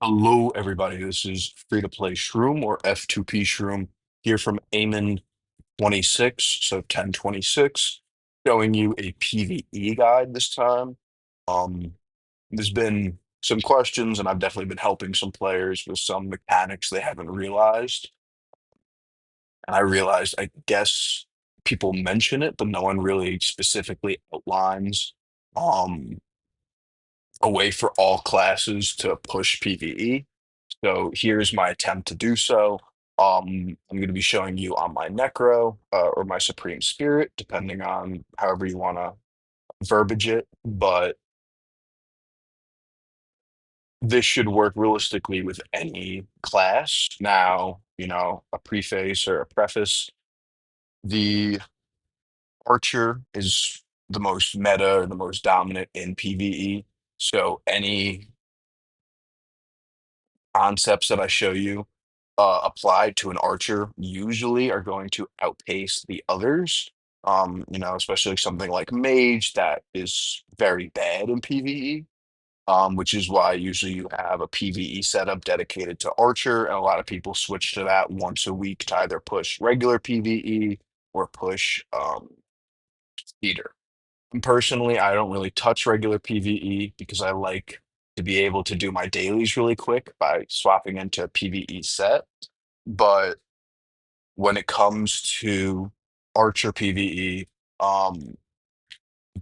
Hello, everybody. This is free to play Shroom or F2P Shroom here from Amen 26, so 1026, showing you a PvE guide this time. Um, there's been some questions, and I've definitely been helping some players with some mechanics they haven't realized. And I realized, I guess people mention it, but no one really specifically outlines um, a way for all classes to push PvE. So here's my attempt to do so. I'm going to be showing you on my Necro or my Supreme Spirit, depending on however you want to verbiage it. But this should work realistically with any class. Now, a preface or a preface. The Archer is the most meta or the most dominant in PvE. So any concepts that I show you applied to an archer usually are going to outpace the others. Especially something like mage that is very bad in PvE. Which is why usually you have a PvE setup dedicated to archer, and a lot of people switch to that once a week to either push regular PvE or push theater. Personally, I don't really touch regular PvE because I like to be able to do my dailies really quick by swapping into a PvE set. But when it comes to Archer PvE, um,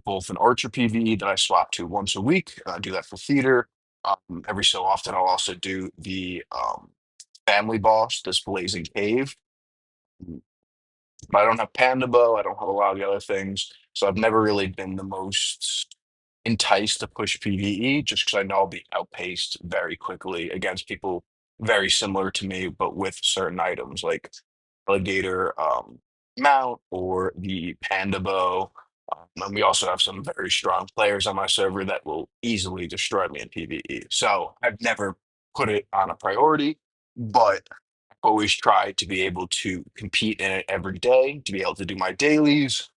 both an Archer PvE that I swap to once a week, I do that for theater. Every so often, I'll also do the family boss, this Blazing Cave. But I don't have Panda Bow. I don't have a lot of the other things. So I've never really been the most enticed to push PvE just because I know I'll be outpaced very quickly against people very similar to me, but with certain items like alligator mount or the panda bow. And we also have some very strong players on my server that will easily destroy me in PvE. So I've never put it on a priority, but always try to be able to compete in it every day, to be able to do my dailies,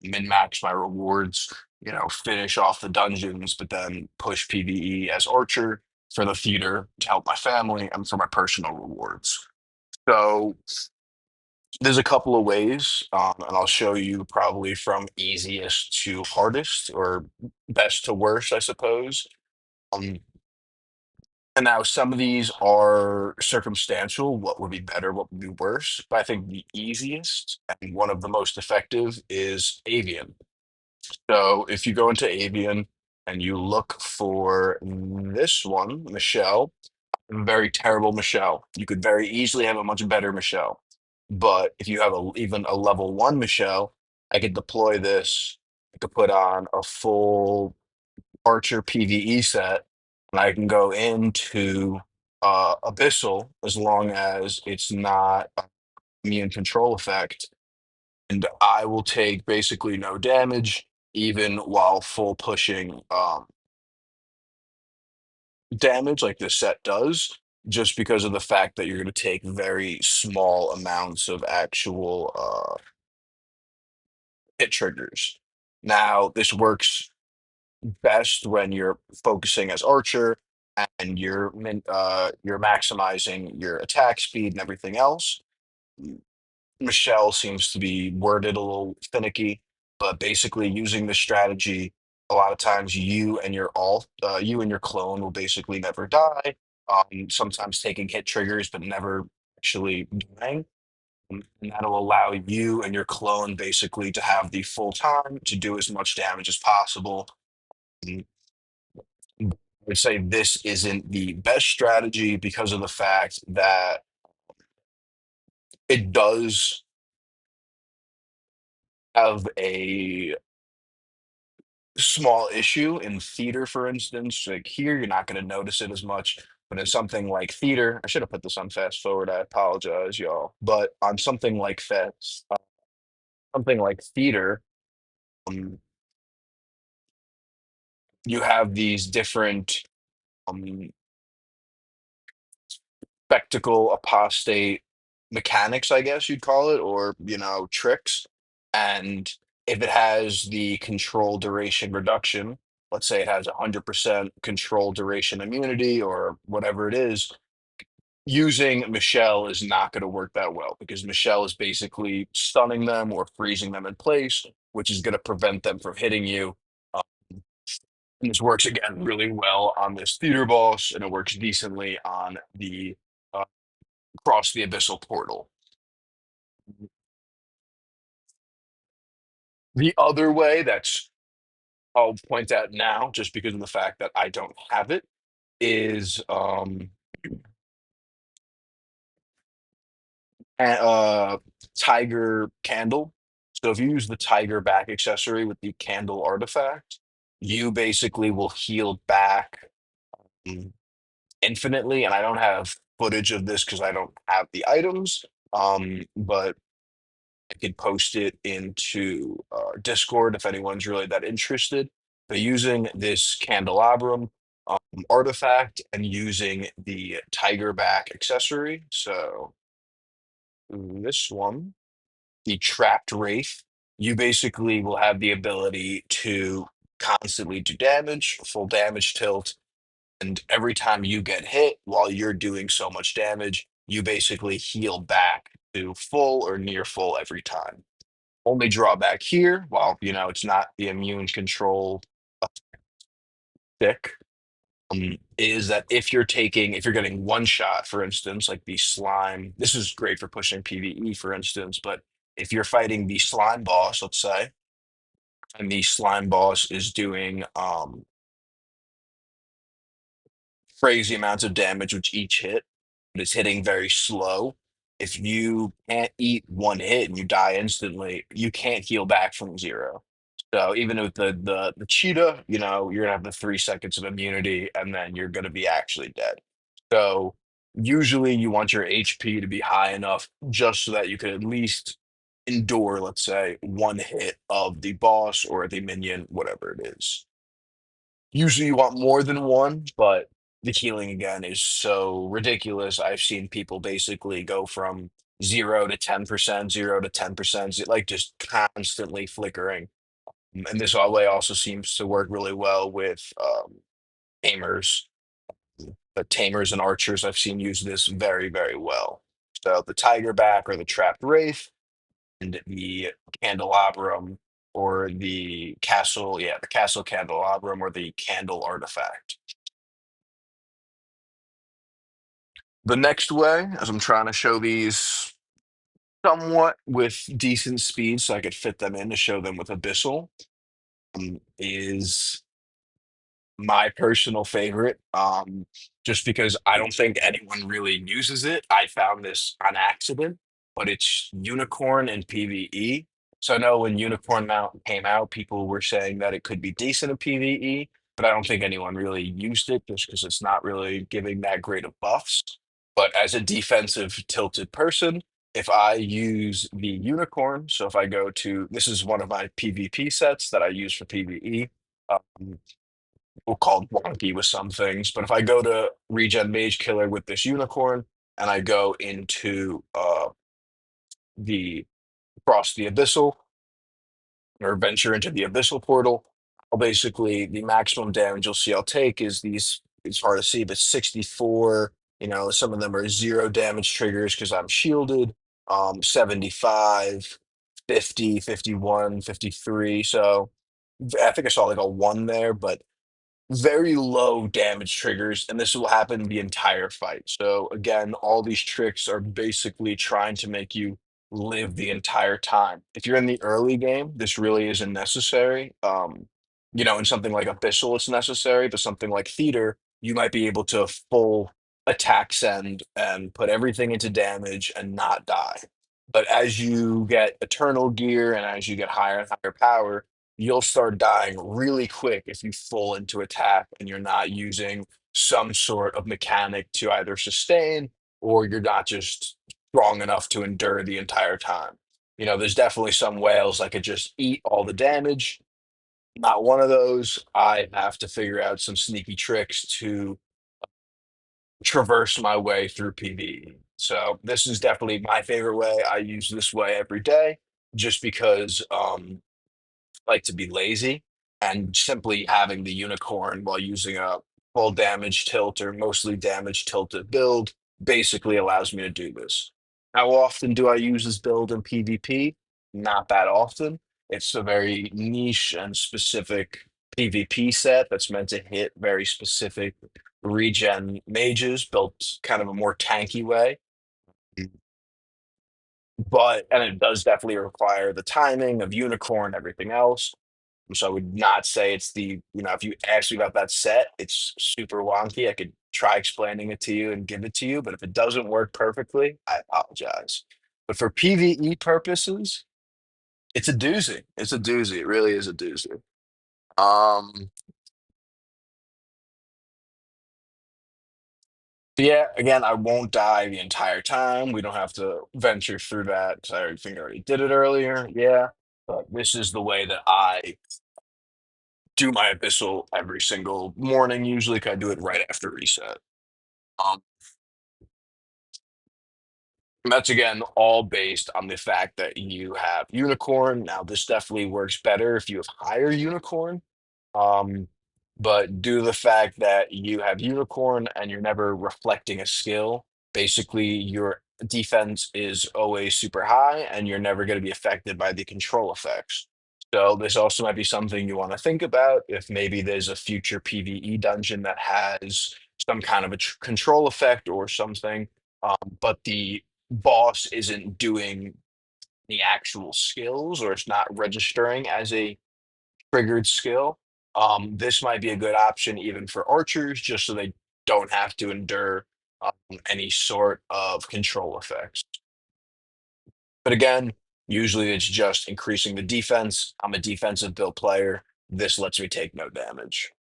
min max my rewards, finish off the dungeons, but then push PvE as Archer for the theater to help my family and for my personal rewards. So there's a couple of ways, and I'll show you probably from easiest to hardest or best to worst, I suppose. Um, and now some of these are circumstantial. What would be better? What would be worse? But I think the easiest and one of the most effective is avian. So if you go into avian and you look for this one, Michelle, very terrible Michelle. You could very easily have a much better Michelle. But if you have even a level one Michelle, I could deploy this. I could put on a full Archer PvE set, and I can go into Abyssal as long as it's not immune control effect, and I will take basically no damage even while full pushing damage like this set does, just because of the fact that you're going to take very small amounts of actual hit triggers. Now, this works best when you're focusing as Archer and you're maximizing your attack speed and everything else. Michelle seems to be worded a little finicky, but basically using this strategy, a lot of times you and your clone will basically never die. Sometimes taking hit triggers, but never actually dying. And that'll allow you and your clone basically to have the full time to do as much damage as possible. Mm, I would say this isn't the best strategy because of the fact that it does have a small issue in theater, for instance. Like here, you're not going to notice it as much. But in something like theater, I should have put this on fast forward. I apologize, y'all. But on something like theater, um, you have these different um, spectacle apostate mechanics, I guess you'd call it, or tricks. And if it has the control duration reduction, let's say it has 100% control duration immunity or whatever it is, using Michelle is not going to work that well because Michelle is basically stunning them or freezing them in place, which is going to prevent them from hitting you. Um, and this works again really well on this theater boss, and it works decently on the uh, cross the abyssal portal. The other way that's I'll point out now, just because of the fact that I don't have it, is tiger candle. So if you use the tiger back accessory with the candle artifact, you basically will heal back mm, infinitely. And I don't have footage of this because I don't have the items. But I could post it into Discord if anyone's really that interested. But using this candelabrum artifact and using the tiger back accessory, so this one, the trapped wraith, you basically will have the ability to constantly do damage, full damage tilt, and every time you get hit while you're doing so much damage, you basically heal back to full or near full every time. Only drawback here, while it's not the immune control stick, is that if you're getting one shot, for instance, like the slime, this is great for pushing PvE, for instance, but if you're fighting the slime boss, let's say, and the slime boss is doing crazy amounts of damage with each hit, but it's hitting very slow. If you can't eat one hit and you die instantly, you can't heal back from zero. So even with the cheetah, you're gonna have the 3 seconds of immunity, and then you're gonna be actually dead. So usually you want your HP to be high enough just so that you could at least endure, let's say, one hit of the boss or the minion, whatever it is. Usually you want more than one, but the healing again is so ridiculous. I've seen people basically go from 0 to 10%, 0 to 10%, like just constantly flickering. And this way also seems to work really well with tamers. The tamers and archers I've seen use this very, very well. So the tiger back or the trapped wraith and the candelabrum or the castle, yeah, the castle candelabrum or the candle artifact. The next way, as I'm trying to show these somewhat with decent speed so I could fit them in to show them with abyssal, is my personal favorite, just because I don't think anyone really uses it. I found this on accident, but it's unicorn and PvE. So I know when Unicorn Mount came out, people were saying that it could be decent in PvE, but I don't think anyone really used it just because it's not really giving that great of buffs. But as a defensive tilted person, if I use the unicorn, so if I go to, this is one of my PvP sets that I use for PvE. Um, we'll call it wonky with some things. But if I go to regen mage killer with this unicorn and I go into the cross the abyssal or venture into the abyssal portal, I'll basically the maximum damage you'll see I'll take is these. It's hard to see, but 64. Some of them are zero damage triggers because I'm shielded. 75, 50, 51, 53. So I think I saw like a one there, but very low damage triggers, and this will happen the entire fight. So again, all these tricks are basically trying to make you live the entire time. If you're in the early game, this really isn't necessary. In something like Abyssal, it's necessary, but something like Theater, you might be able to full attack send and put everything into damage and not die. But as you get Eternal Gear and as you get higher and higher power, you'll start dying really quick if you fall into attack and you're not using some sort of mechanic to either sustain or you're not just strong enough to endure the entire time. There's definitely some whales that could just eat all the damage. Not one of those. I have to figure out some sneaky tricks to traverse my way through PvE. So this is definitely my favorite way. I use this way every day just because like to be lazy. and simply having the unicorn while using a full damage tilt or mostly damage tilted build basically allows me to do this. How often do I use this build in PvP? Not that often. It's a very niche and specific PvP set that's meant to hit very specific regen mages built kind of a more tanky way. But and it does definitely require the timing of unicorn, everything else. So I would not say it's if you ask me about that set, it's super wonky. I could try explaining it to you and give it to you, but if it doesn't work perfectly, I apologize. But for PvE purposes, it's a doozy. It's a doozy. It really is a doozy. Um, but yeah, again, I won't die the entire time. We don't have to venture through that 'cause I think I already did it earlier. Yeah, but this is the way that I do my abyssal every single morning. Usually, 'cause I do it right after reset. Um, And that's again all based on the fact that you have unicorn. Now, this definitely works better if you have higher unicorn. Um, but due to the fact that you have unicorn and you're never reflecting a skill, basically your defense is always super high and you're never going to be affected by the control effects. So this also might be something you want to think about if maybe there's a future PvE dungeon that has some kind of a control effect or something, but the boss isn't doing the actual skills or it's not registering as a triggered skill. This might be a good option even for archers, just so they don't have to endure any sort of control effects. But again, usually it's just increasing the defense. I'm a defensive build player. This lets me take no damage.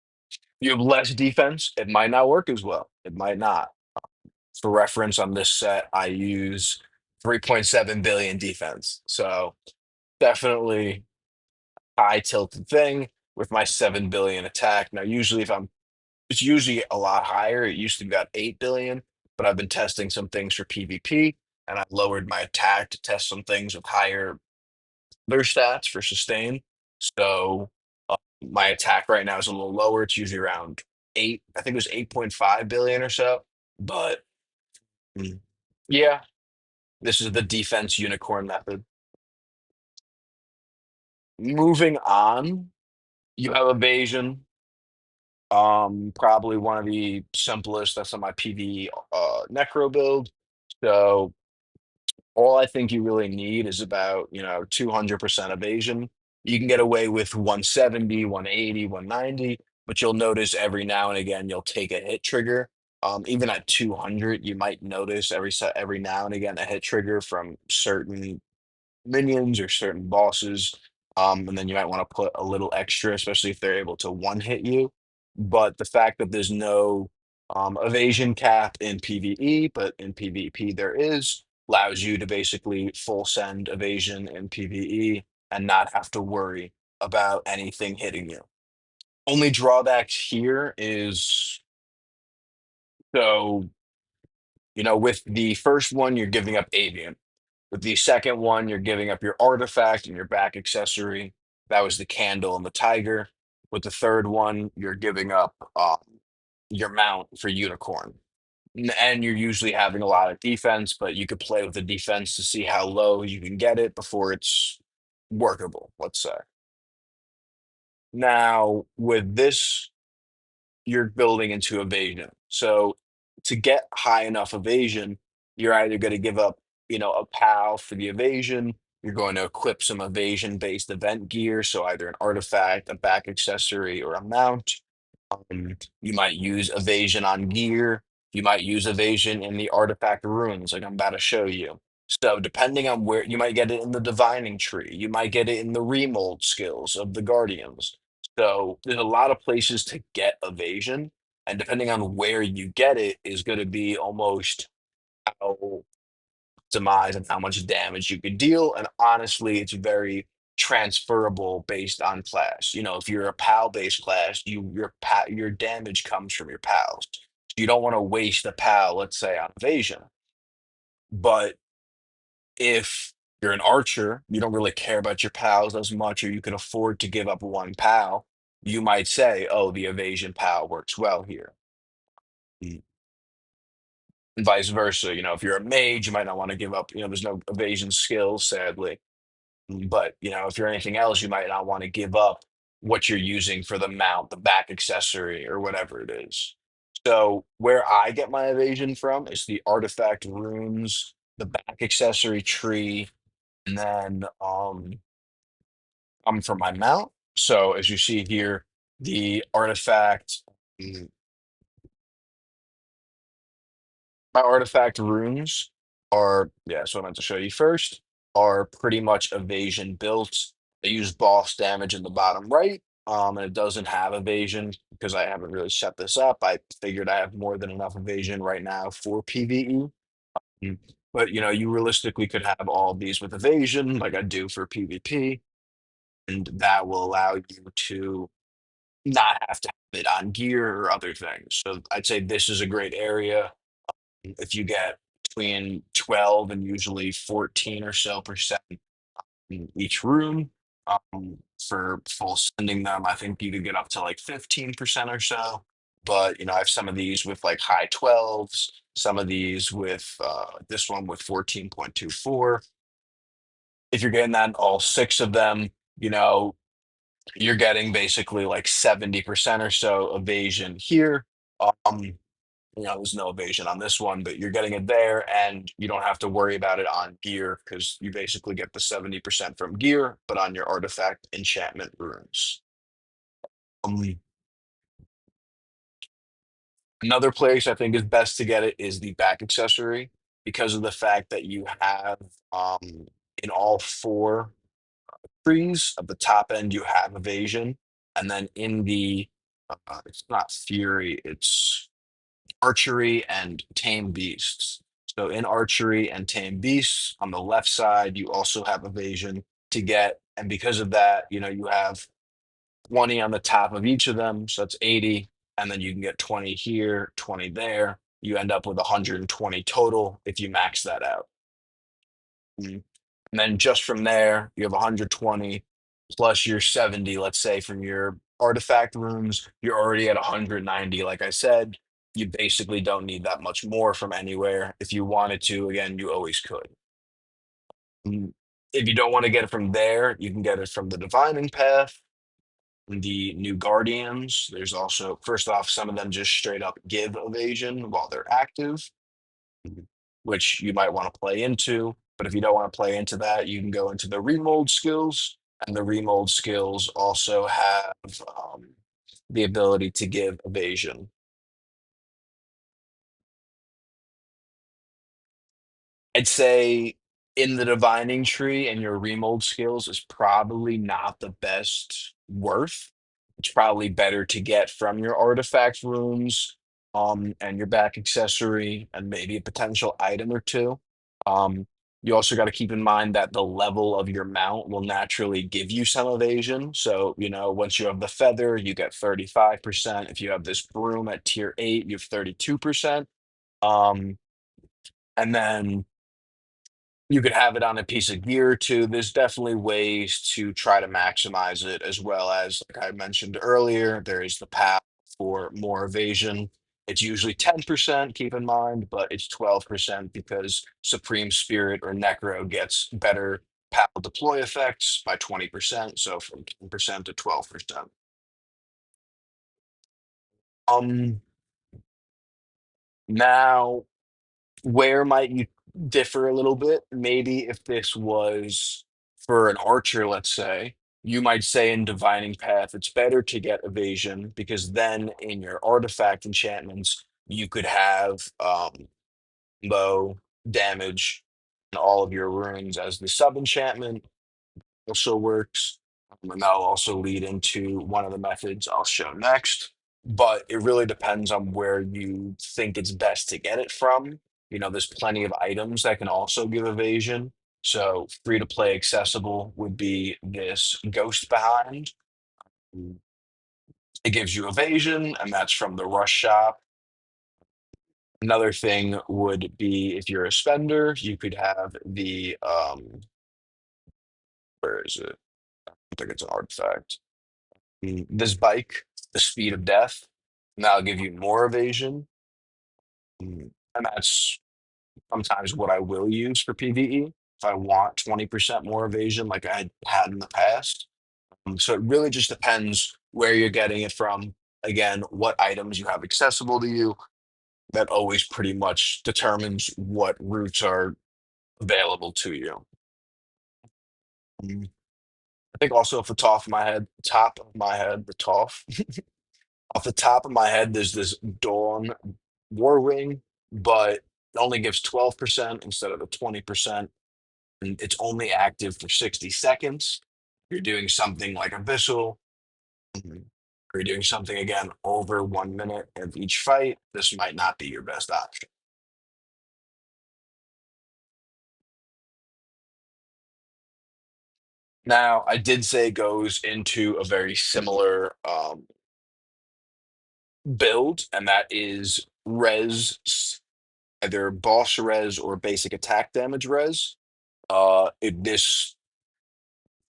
You have less defense, it might not work as well. It might not. For reference, on this set, I use 3.7 billion defense. So definitely high tilted thing with my 7 billion attack. Now, usually, if I'm it's usually a lot higher. It used to be about 8 billion, but I've been testing some things for PvP and I lowered my attack to test some things with higher their stats for sustain. So my attack right now is a little lower. It's usually around 8, I think it was 8.5 billion or so. But mm, yeah, this is the defense unicorn method. Moving on, you have evasion. Probably one of the simplest. That's on my PV necro build. So all I think you really need is about 200% evasion. You can get away with 170, 180, 190, but you'll notice every now and again you'll take a hit trigger. Even at 200, you might notice every now and again a hit trigger from certain minions or certain bosses. And then you might want to put a little extra, especially if they're able to one hit you. But the fact that there's no evasion cap in PvE, but in PvP there is, allows you to basically full send evasion in PvE and not have to worry about anything hitting you. Only drawback here is so, with the first one, you're giving up avian. With the second one, you're giving up your artifact and your back accessory. That was the candle and the tiger. With the third one, you're giving up your mount for unicorn. And you're usually having a lot of defense, but you could play with the defense to see how low you can get it before it's workable, let's say. Now, with this you're building into evasion. So to get high enough evasion, you're either going to give up, a POW for the evasion. You're going to equip some evasion based event gear. So either an artifact, a back accessory, or a mount. You might use evasion on gear. You might use evasion in the artifact runes, like I'm about to show you. So depending on where you might get it in the divining tree, you might get it in the remold skills of the guardians. So there's a lot of places to get evasion, and depending on where you get it is going to be almost how optimized and how much damage you could deal. And honestly, it's very transferable based on class. If you're a PAL based class, your damage comes from your PALs. So you don't want to waste a PAL, let's say, on evasion. But if you're an archer, you don't really care about your PALs as much, or you can afford to give up one PAL. you might say, oh, the evasion POW works well here. Mm. And vice versa. If you're a mage, you might not want to give up, there's no evasion skills, sadly. But, if you're anything else, you might not want to give up what you're using for the mount, the back accessory, or whatever it is. So where I get my evasion from is the artifact rooms, the back accessory tree, and then from my mount. So as you see here, the artifact, mm, my artifact runes are, yeah, so I meant to show you first, are pretty much evasion built. They use boss damage in the bottom right, and it doesn't have evasion because I haven't really set this up. I figured I have more than enough evasion right now for PvE. Mm. But you realistically could have all these with evasion, like I do for PvP, and that will allow you to not have to have it on gear or other things. So I'd say this is a great area if you get between 12 and usually 14 or so percent in each room. For full sending them, I think you could get up to like 15% or so. But I have some of these with like high 12s, some of these with this one with 14.24. If you're getting that in all six of them, you know, you're getting basically like 70% or so evasion here. Um, there's no evasion on this one, but you're getting it there, and you don't have to worry about it on gear because you basically get the 70% from gear, but on your artifact enchantment runes. Um, Another place I think is best to get it is the back accessory because of the fact that you have in all four trees of the top end you have evasion, and then in the it's not fury, it's archery and tame beasts. So in archery and tame beasts on the left side, you also have evasion to get, and because of that, you have 20 on the top of each of them, so that's 80, and then you can get 20 here, 20 there. You end up with 120 total if you max that out. Mm. And then just from there, you have 120 plus your 70, let's say, from your artifact rooms. You're already at 190. Like I said, you basically don't need that much more from anywhere. If you wanted to, again, you always could. Mm. If you don't want to get it from there, you can get it from the Divining Path, the new Guardians. There's also, first off, some of them just straight up give evasion while they're active, which you might want to play into. But if you don't want to play into that, you can go into the remold skills, and the remold skills also have the ability to give evasion. I'd say in the divining tree and your remold skills is probably not the best worth. It's probably better to get from your artifact rooms, and your back accessory, and maybe a potential item or two. Um, you also got to keep in mind that the level of your mount will naturally give you some evasion. So, once you have the feather, you get 35%. If you have this broom at tier 8, you have 32%. Um, and then you could have it on a piece of gear too. There's definitely ways to try to maximize it, as well as, like I mentioned earlier, there is the path for more evasion. It's usually 10%, keep in mind, but it's 12% because Supreme Spirit or Necro gets better PAL deploy effects by 20%, so from 10% to 12%. Um, Now, where might you differ a little bit? Maybe if this was for an archer, let's say, you might say in Divining Path, it's better to get evasion because then in your artifact enchantments, you could have low damage in all of your runes as the sub enchantment also works. And that'll also lead into one of the methods I'll show next. But it really depends on where you think it's best to get it from. There's plenty of items that can also give evasion. So free to play accessible would be this Ghost Behind. It gives you evasion, and that's from the Rush Shop. Another thing would be if you're a spender, you could have the where is it? I think it's an artifact. This bike, the speed of death, and that'll give you more evasion. And that's sometimes what I will use for PvE if I want 20% more evasion, like I had in the past. So it really just depends where you're getting it from. Again, what items you have accessible to you. That always pretty much determines what routes are available to you. Mm, I think also off the top of my head, the top, off the top of my head, there's this Dawn War Wing, but it only gives 12% instead of the 20%. And it's only active for 60 seconds. You're doing something like Abyssal, or you're doing something again over 1 minute of each fight, this might not be your best option. Now, I did say it goes into a very similar build, and that is either boss res or basic attack damage res. This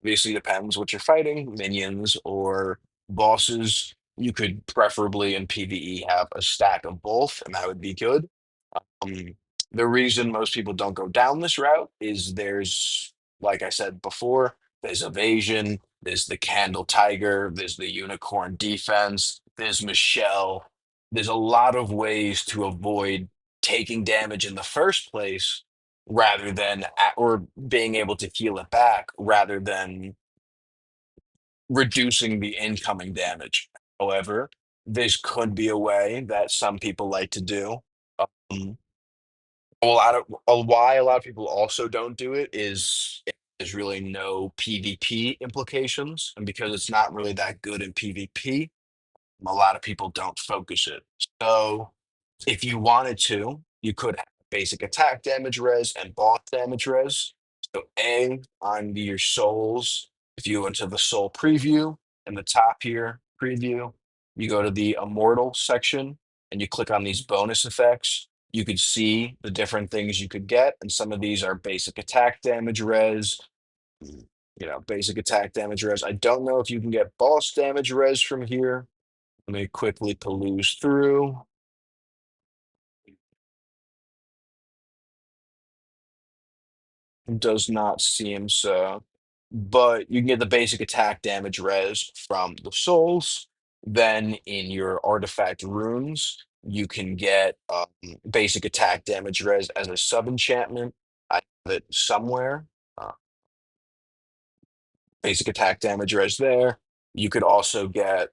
obviously depends what you're fighting, minions or bosses. You could preferably in PvE have a stack of both, and that would be good. Um, the reason most people don't go down this route is like I said before, there's evasion, there's the Candle Tiger, there's the Unicorn Defense, there's Michelle. There's a lot of ways to avoid taking damage in the first place or being able to heal it back rather than reducing the incoming damage. However, this could be a way that some people like to do. Um, why a lot of people also don't do it is there's really no PvP implications, and because it's not really that good in PvP, a lot of people don't focus it. So if you wanted to, you could have basic attack damage res and boss damage res. So A on your souls, if you went to the soul preview in the top here, preview, you go to the immortal section and you click on these bonus effects. You could see the different things you could get, and some of these are basic attack damage res, basic attack damage res. I don't know if you can get boss damage res from here. Let me quickly peruse through. Does not seem so. But you can get the basic attack damage res from the souls. Then in your artifact runes, you can get basic attack damage res as a sub enchantment. I have it somewhere. Uh, Basic attack damage res there. You could also get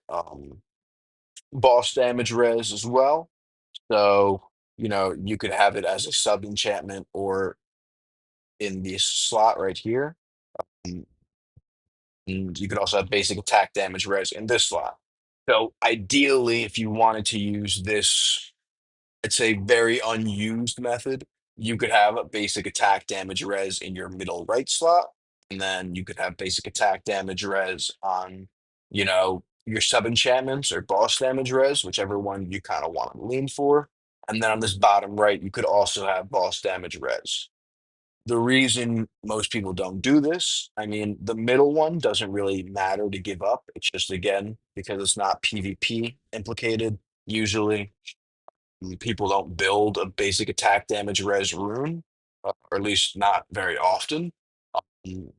boss damage res as well. So, you could have it as a sub enchantment or in this slot right here. Um, And you could also have basic attack damage res in this slot. So ideally, if you wanted to use this, it's a very unused method. You could have a basic attack damage res in your middle right slot, and then you could have basic attack damage res on, your sub enchantments or boss damage res, whichever one you kind of want to lean for. And then on this bottom right, you could also have boss damage res. The reason most people don't do this, I mean, the middle one doesn't really matter to give up. It's just, again, because it's not PvP implicated. Usually, people don't build a basic attack damage res rune, or at least not very often. Um,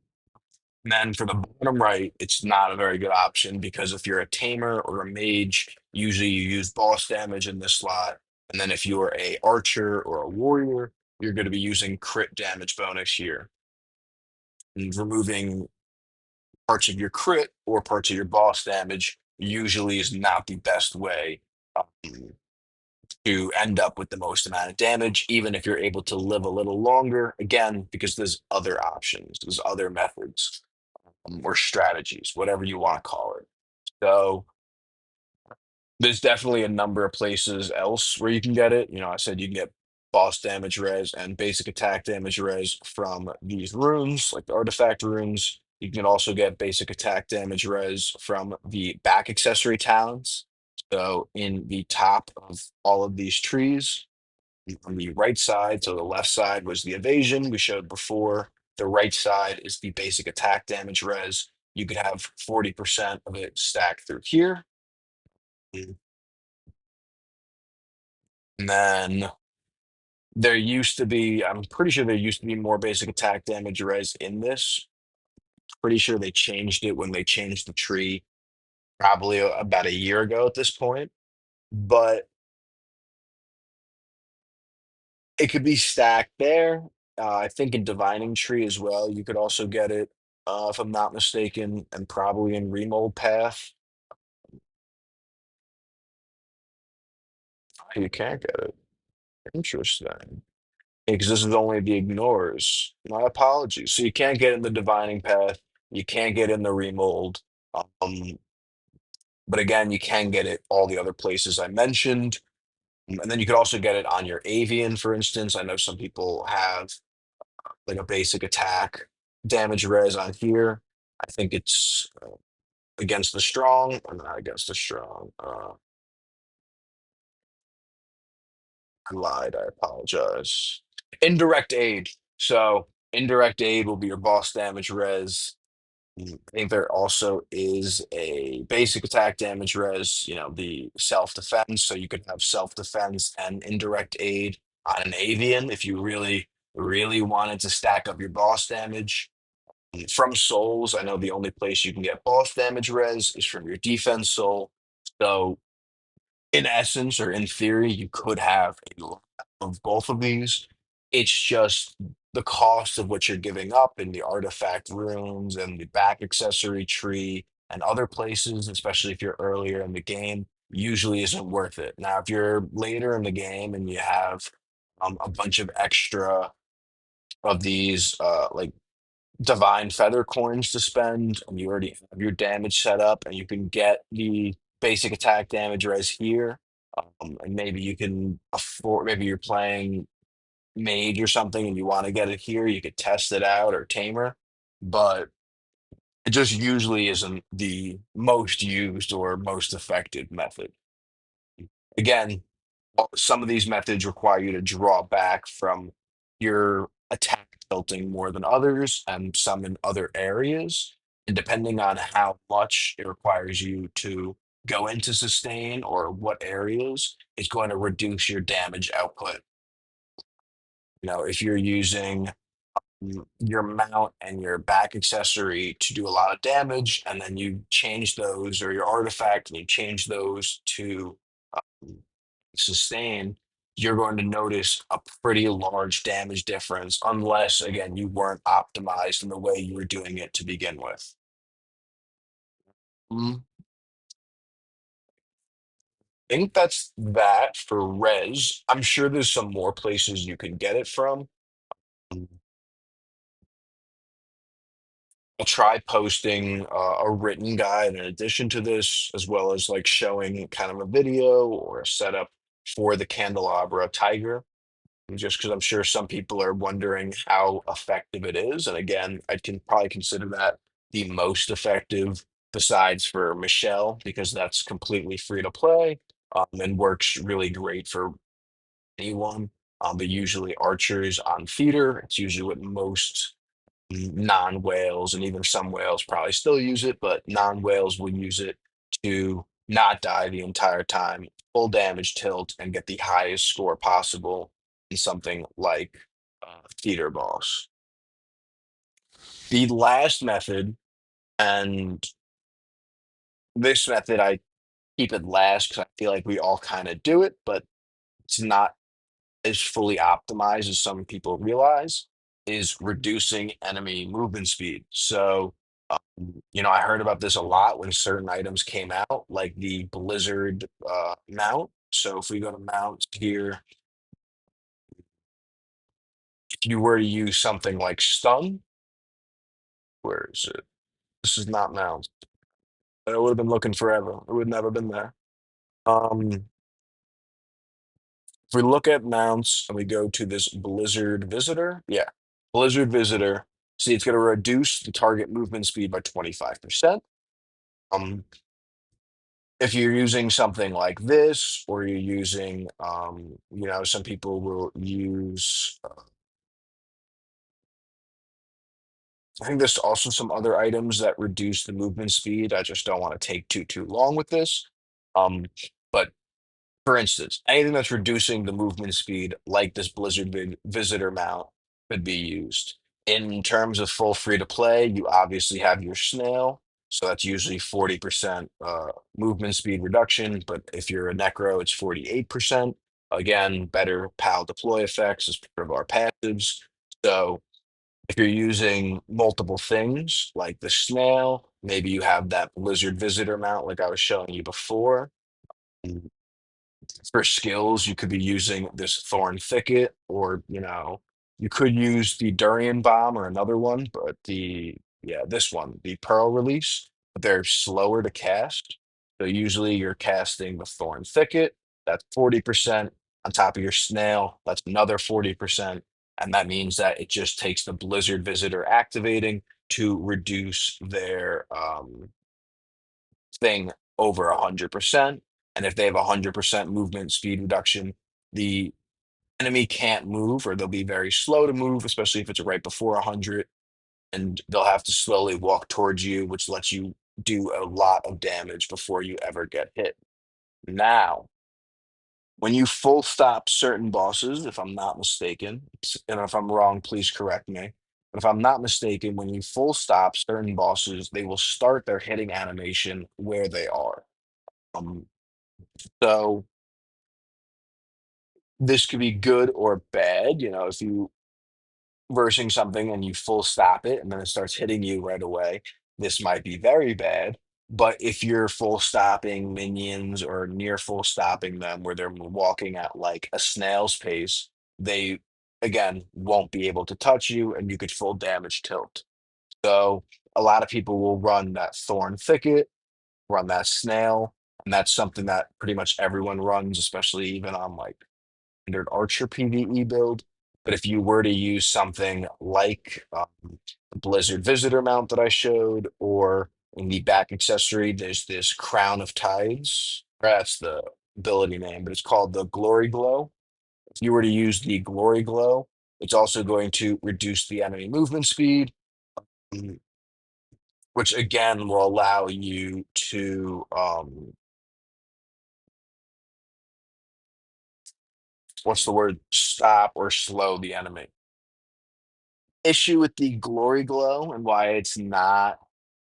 and then for the bottom right, it's not a very good option because if you're a tamer or a mage, usually you use boss damage in this slot. And then if you're a archer or a warrior, you're going to be using crit damage bonus here. And removing parts of your crit or parts of your boss damage usually is not the best way um, to end up with the most amount of damage, even if you're able to live a little longer. Again, because there's other options, there's other methods or strategies, whatever you want to call it. So there's definitely a number of places else where you can get it. I said you can get boss damage res and basic attack damage res from these runes, like the artifact runes. You can also get basic attack damage res from the back accessory talents. So in the top of all of these trees, on the right side, so the left side was the evasion we showed before. The right side is the basic attack damage res. you could have 40% of it stacked through here. And then there used to be, I'm pretty sure there used to be more basic attack damage res in this. Pretty sure they changed it when they changed the tree, probably about a year ago at this point. But it could be stacked there. I think in Divining Tree as well, you could also get it, if I'm not mistaken, and probably in Remold Path. You can't get it. Interesting. Because this is only the ignores. My apologies. So you can't get in the Divining Path. You can't get in the Remold. Um, but again, you can get it all the other places I mentioned. And then you could also get it on your avian, for instance. I know some people have like a basic attack damage res on here. I think it's against the strong, or not against the strong. I lied. I apologize. Indirect aid. So indirect aid will be your boss damage res. I think there also is a basic attack damage res, the self defense. So you could have self defense and indirect aid on an avian if you really, really wanted to stack up your boss damage. From souls, I know the only place you can get boss damage res is from your defense soul. So in essence, or in theory, you could have a lot of both of these. It's just the cost of what you're giving up in the artifact rooms and the back accessory tree and other places, especially if you're earlier in the game, usually isn't worth it. Now, if you're later in the game and you have a bunch of extra of these, like divine feather coins to spend, and you already have your damage set up, and you can get the basic attack damage res here. And maybe you can afford, maybe you're playing mage or something and you want to get it here, you could test it out, or tamer, but it just usually isn't the most used or most effective method. Again, some of these methods require you to draw back from your attack tilting more than others, and some in other areas. And depending on how much it requires you to go into sustain or what areas, it's going to reduce your damage output. If you're using your mount and your back accessory to do a lot of damage, and then you change those, or your artifact and you change those to sustain, you're going to notice a pretty large damage difference, unless, again, you weren't optimized in the way you were doing it to begin with. I think that's that for res. I'm sure there's some more places you can get it from. Mm, I'll try posting a written guide in addition to this, as well as like showing kind of a video or a setup for the Candelabra Tiger, just because I'm sure some people are wondering how effective it is. And again, I can probably consider that the most effective besides for Michelle, because that's completely free to play, and works really great for anyone. But usually archers on theater, it's usually what most non-whales, and even some whales probably still use it, but non-whales will use it to not die the entire time, full damage tilt, and get the highest score possible in something like theater boss. The last method, and this method I keep it last because I feel like we all kind of do it, but it's not as fully optimized as some people realize, is reducing enemy movement speed. So, I heard about this a lot when certain items came out, like the Blizzard mount. So if we go to mount here, if you were to use something like stun, where is it? This is not mount. I would have been looking forever. It would never been there. If we look at mounts and we go to this Blizzard Visitor, yeah, Blizzard Visitor, see it's going to reduce the target movement speed by 25%. Um, if you're using something like this, or you're using, some people will use, I think there's also some other items that reduce the movement speed. I just don't want to take too long with this. Um, but for instance, anything that's reducing the movement speed, like this visitor mount, could be used. In terms of full free to play, you obviously have your snail. So that's usually 40% movement speed reduction. But if you're a necro, it's 48%. Again, better PAL deploy effects as part of our passives. So if you're using multiple things like the snail, maybe you have that blizzard visitor mount like I was showing you before. For skills, you could be using this Thorn Thicket, or you could use the Durian Bomb or another one, but this one, the Pearl Release, but they're slower to cast. So usually you're casting the Thorn Thicket, that's 40% on top of your snail, that's another 40%. And that means that it just takes the Blizzard Visitor activating to reduce their thing over 100%. And if they have 100% movement speed reduction, the enemy can't move, or they'll be very slow to move, especially if it's right before 100. And they'll have to slowly walk towards you, which lets you do a lot of damage before you ever get hit. Now, when you full stop certain bosses, if I'm not mistaken, and if I'm wrong, please correct me. But if I'm not mistaken, when you full stop certain bosses, they will start their hitting animation where they are. Um, So this could be good or bad. If you versing something and you full stop it and then it starts hitting you right away, this might be very bad. But if you're full stopping minions or near full stopping them where they're walking at like a snail's pace, they again won't be able to touch you and you could full damage tilt. So a lot of people will run that thorn thicket, run that snail, and that's something that pretty much everyone runs, especially even on like standard Archer PvE build. But if you were to use something like the Blizzard Visitor mount that I showed, or in the back accessory, there's this Crown of Tides. That's the ability name, but it's called the Glory Glow. If you were to use the Glory Glow, it's also going to reduce the enemy movement speed, mm, which again will allow you to what's the word? Stop or slow the enemy. Issue with the Glory Glow and why it's not,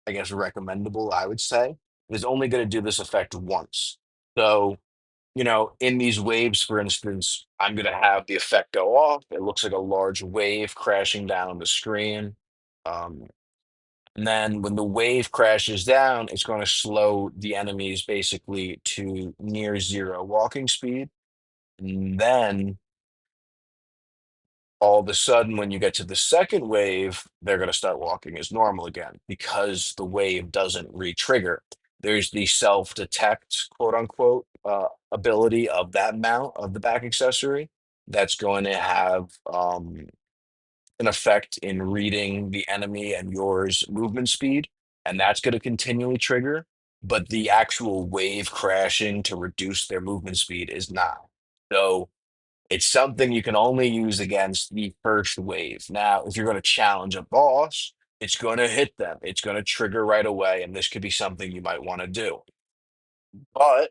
I guess, recommendable, I would say, is only going to do this effect once. So, in these waves, for instance, I'm going to have the effect go off. It looks like a large wave crashing down on the screen. Um, and then when the wave crashes down, it's going to slow the enemies basically to near zero walking speed. And then all of a sudden, when you get to the second wave, they're going to start walking as normal again because the wave doesn't re-trigger. There's the self-detect, quote unquote, ability of that mount of the back accessory that's going to have an effect in reading the enemy and yours movement speed, and that's going to continually trigger. But the actual wave crashing to reduce their movement speed is not. So it's something you can only use against the first wave. Now, if you're going to challenge a boss, it's going to hit them. It's going to trigger right away, and this could be something you might want to do. But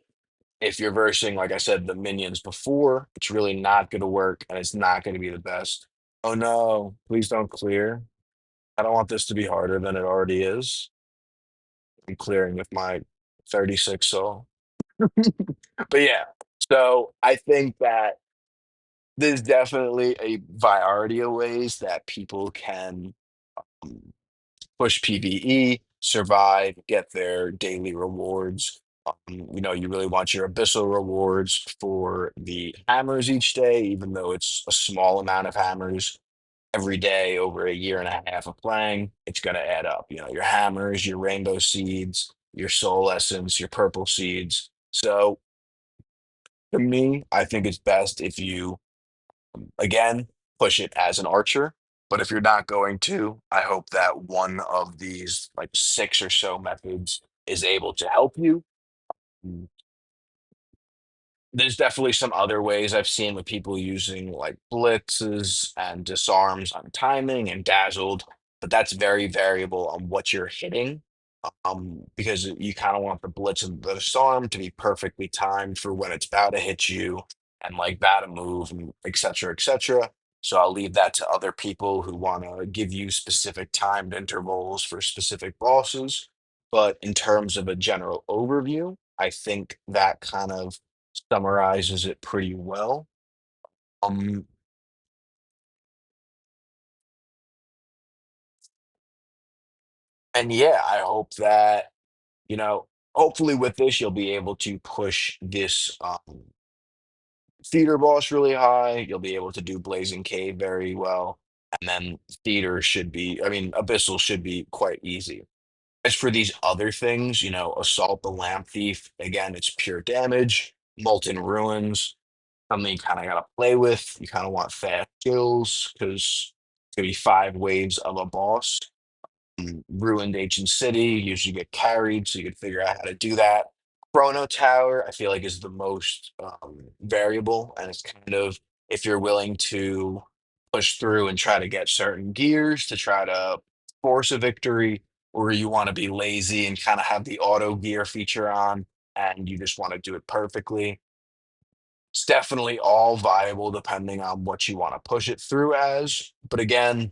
if you're versing, like I said, the minions before, it's really not going to work, and it's not going to be the best. Oh no, please don't clear. I don't want this to be harder than it already is. I'm clearing with my 36 soul. But yeah, so I think that there's definitely a variety of ways that people can um, push PvE, survive, get their daily rewards. You really want your abyssal rewards for the hammers each day, even though it's a small amount of hammers every day over a year and a half of playing, it's going to add up. Your hammers, your rainbow seeds, your soul essence, your purple seeds. So to me, I think it's best if you again, push it as an archer. But if you're not going to, I hope that one of these like six or so methods is able to help you. Mm, There's definitely some other ways I've seen with people using like blitzes and disarms on timing and dazzled. but that's very variable on what you're hitting. Because you kind of want the blitz of the disarm to be perfectly timed for when it's about to hit you and like about to move and et cetera, et cetera. So I'll leave that to other people who want to give you specific timed intervals for specific bosses. But in terms of a general overview, I think that kind of summarizes it pretty well. Um, and yeah, I hope that, you know, hopefully with this, you'll be able to push this theater boss really high. You'll be able to do Blazing Cave very well. And then theater should be, I mean, Abyssal should be quite easy. As for these other things, Assault the Lamp Thief, again, it's pure damage. Molten Ruins, something you kind of got to play with. You kind of want fast kills because it's going to be 5 waves of a boss. Ruined Ancient City, usually get carried, so you can figure out how to do that. Chrono Tower, I feel like is the most variable, and it's kind of if you're willing to push through and try to get certain gears to try to force a victory, or you want to be lazy and kind of have the auto gear feature on, and you just want to do it perfectly. It's definitely all viable depending on what you want to push it through as. But again,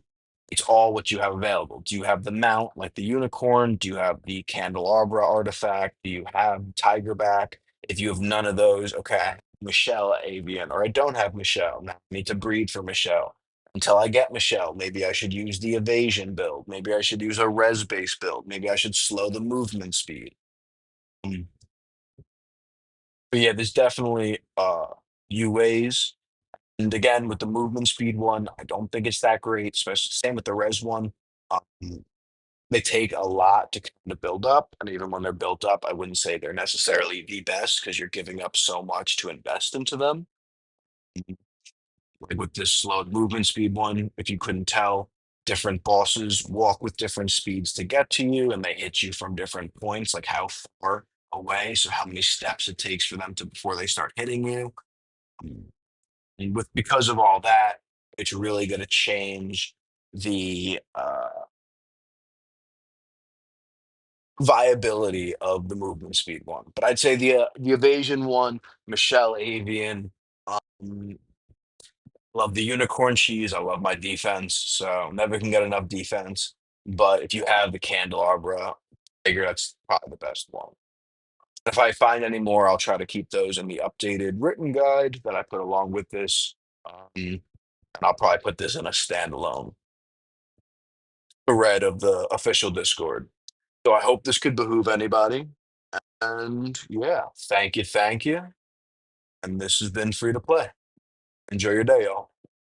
it's all what you have available. Do you have the mount like the unicorn? Do you have the candelabra artifact? Do you have tigerback? If you have none of those, okay, I have Michelle avian, or I don't have Michelle. Now I need to breed for Michelle. Until I get Michelle, maybe I should use the evasion build. Maybe I should use a res base build. Maybe I should slow the movement speed. Mm. But yeah, there's definitely UAs. And again, with the movement speed one, I don't think it's that great, especially same with the res one. Um, they take a lot to kind of build up. And even when they're built up, I wouldn't say they're necessarily the best because you're giving up so much to invest into them. Like with this slowed movement speed one, if you couldn't tell, different bosses walk with different speeds to get to you and they hit you from different points, like how far away, so how many steps it takes for them to before they start hitting you. Um, And with because of all that, it's really going to change the viability of the movement speed one. But I'd say the evasion one, Michelle Avian, um, love the unicorn cheese. I love my defense, so never can get enough defense. But if you have the candelabra, I figure that's probably the best one. If I find any more, I'll try to keep those in the updated written guide that I put along with this. And I'll probably put this in a standalone thread of the official Discord. So I hope this could behoove anybody. And yeah, thank you, thank you. And this has been free to play. Enjoy your day, y'all.